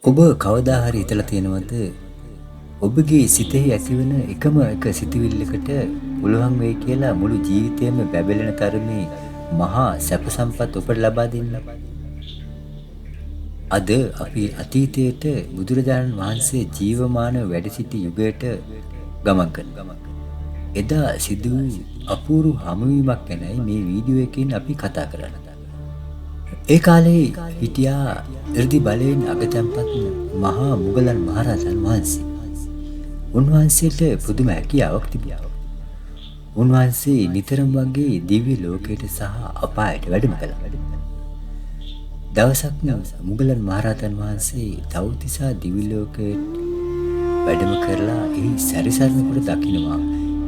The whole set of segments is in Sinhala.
ඔබ කවදා හරි හිතලා තියෙනවද ඔබගේ සිතෙහි ඇතිවන එකම එක සිතුවිල්ලකට පුළුවන් වෙයි කියලා මුළු ජීවිතේම බැබලෙන තරමේ මහා සැප සම්පත් ඔබට ලබා දෙන්න? අද අපි අතීතයට බුදුරජාණන් වහන්සේ ජීවමානව වැඩ සිටි යුගයට ගමන් කරනවා. එදා සිදු වූ අපූර්ව හමුවීමක් ගැනයි මේ වීඩියෝ එකෙන් අපි කතා කරන්නේ. ඒ කාලේ හිටියා 이르දි බලයෙන් අගතැන්පත් මහා මුගලන් මහරහතන් වහන්සේ. උන්වහන්සේට පුදුම හැකියාවක් තිබුණා. උන්වහන්සේ නිතරම වගේ දිව්‍ය ලෝකයට සහ අපායට වැඩම කළා. දවසක් මුගලන් මහරහතන් වහන්සේ තවුතිසා දිව්‍ය ලෝකයට වැඩම කරලා එහි සැරිසරනකොට දකින්නවා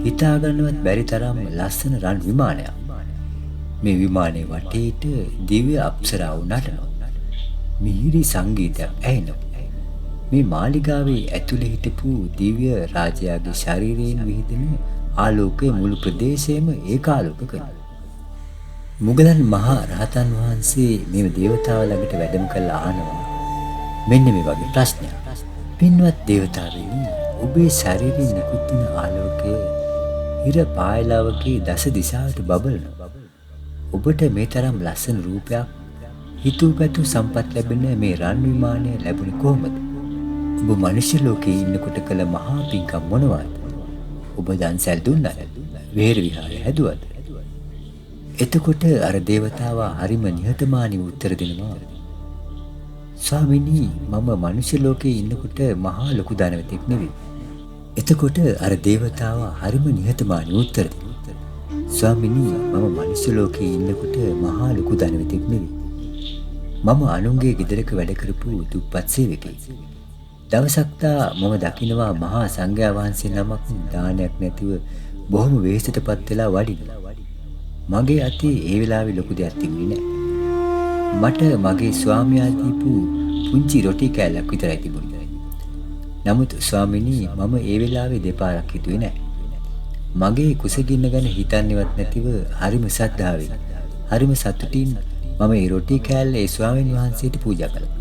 හිතා ගන්නවත් බැරි තරම් ලස්සන රන් විමානයක්. මේ විමානයේ වටේට දිව්‍ය අප්සරාවෝ නටනවා. මිහිරි සංගීතයක් ඇහෙනවා. මේ මාලිගාවේ ඇතුලේ හිටපු දිව්‍ය රාජයාගේ ශරීරයෙන් විහිදෙන ආලෝකය මුළු ප්‍රදේශයම ඒකාලෝක කරනවා. මුගලන් මහා රහතන් වහන්සේ මේ දේවතාව ළඟට වැඩම කළා අහනවා. මෙන්න මේ වගේ ප්‍රශ්නයක්. පින්වත් දේවතාවෙනි, ඔබේ ශරීරයෙන් නිකුත් වෙන ආලෝකය ඉර පායලාවගේ දස දිශාවට බබලනවා. ඔබට මේ තරම් ලස්සන රූපයක් හිතුවපැතු සම්පත් ලැබෙන මේ රන් විමානය ලැබුණේ කොහොමද? ඔබ මනුෂ්‍ය ලෝකයේ ඉන්නකොට කළ මහා පින්කම් මොනවාද? ඔබ දන්සැල් දුන්නාද? විහෙර විහාරය හැදුවද? එතකොට අර දේවතාවා හරිම නිහතමානීව උත්තර දෙනවා. ස්වාමීනි, මම මනුෂ්‍ය ලෝකයේ ඉන්නකොට මහා ලොකු ධනවතෙක් නෙවෙයි. එතකොට අර දේවතාවා හරිම නිහතමානීව උත්තර දෙනවා. ස්වාමිනී, මම මනුෂ්‍ය ලෝකයේ ඉන්නකොට මහා ලොකු ධනවතෙක් නෙවෙයි. මම අනුන්ගේ ගෙදරක වැඩ කරපු දුප්පත් සේවකයෙක්. දවසක් මම දකිනවා මහා සංඝයා වහන්සේ නමක් දානයක් නැතිව බොහොම වෙහෙසටපත් වෙලා වඩිනවා. මගේ අතේ ඒ වෙලාවේ ලොකු දෙයක් තිබුණේ නැහැ. මට මගේ ස්වාමියා දීපු පුංචි රොටි කෑල්ලක් විතරයි තිබුණේ. නමුත් ස්වාමිනී, මම ඒ වෙලාවේ දෙපාරක් හිතුවේ නැහැ. මගේ කුසගින්න ගැන හිතන්නේවත් නැතිව හරිම සද්ධාවෙන් හරිම සතුටින් මම ඒ රොටි කෑල්ල ඒ ස්වාමීන් වහන්සේට පූජා කළා.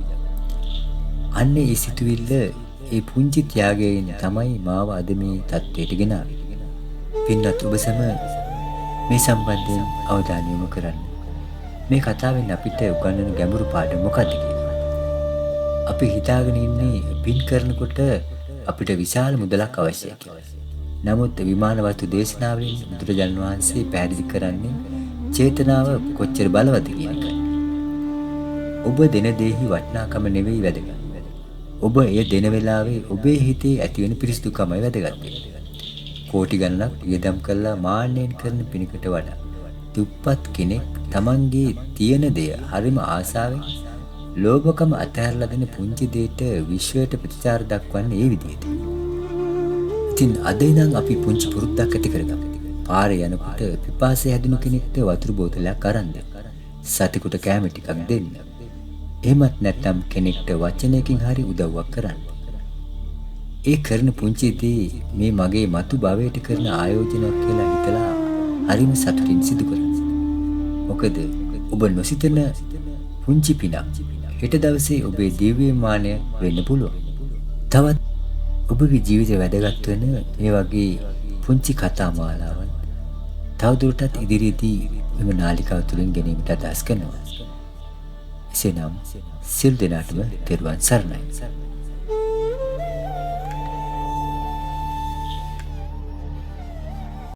අන්න ඒ සිතුවිල්ල, ඒ පුංචි ත්‍යාගයෙන් තමයි මාව අද මේ තත්ත්වයට ගෙනාවේ. පින්වත් ඔබ සැම මේ සම්බන්ධයෙන් අවධානය යොමු කරන්න. මේ කතාවෙන් අපිට උගන්වන ගැඹුරු පාඩම මොකක්ද කියලා. අපි හිතාගෙන ඉන්නේ පින් කරනකොට අපිට විශාල මුදලක් අවශ්‍යයි කියලා. නමුත් විමාන වස්තු දේශනාවලින් බුදුරජාණන් වහන්සේ පැහැදිලි කරන්නේ චේතනාව කොච්චර බලවත්ද කියන එකයි. ඔබ දෙන දෙෙහි වටිනාකම නෙවෙයි වැදගත්. ඔබ එය දෙන වෙලාවේ ඔබේ හිතේ ඇතිවෙන පිරිසිදුකමයි වැදගත්. කෝටි ගණනක් වියදම් කළා මාන්නයෙන් කරන පිනකට වඩා දුප්පත් කෙනෙක් Tamanගේ තියෙන දෙය හරිම ආසාවෙන් ලෝභකම අතහැරලා දෙන පුංචි දෙයට විශ්වයට ප්‍රතිචාර දක්වන්නේ ඒ විදිහට. ඉතින් අද ඉඳන් අපි පුංචි පුරුද්දක් ඇති කරගමු. පාරේ යනකොට පිපාසය හැදුණු කෙනෙක්ට වතුර බෝතලයක් අරන් දෙන්න. සතෙකුට කැම ටිකක් දෙන්න. එහෙමත් නැත්නම් කෙනෙක්ට වචනයකින් හරි උදව්වක් කරන්න. ඒ කරන පුංචි දේ මේ මගේ මතු භවයට කරන ආයෝජනයක් කියලා හිතලා හරිම සතුටින් සිදු කරන්න. මොකද ඔබ නොසිතන පුංචි පිනක් හෙට දවසේ ඔබේ දිව්‍ය මානය වෙන්න පුළුවන්. තවත් ඔබගේ ජීවිතය වැදගත් වෙන මේ වගේ පුංචි කතා මාලාවන් තවදුරටත් ඉදිරියේදී මෙම නාලිකාව තුළින් ගැනීමට අදහස් කරනවා. එසේනම් සියලු දෙනාටම තෙරුවන් සරණයි.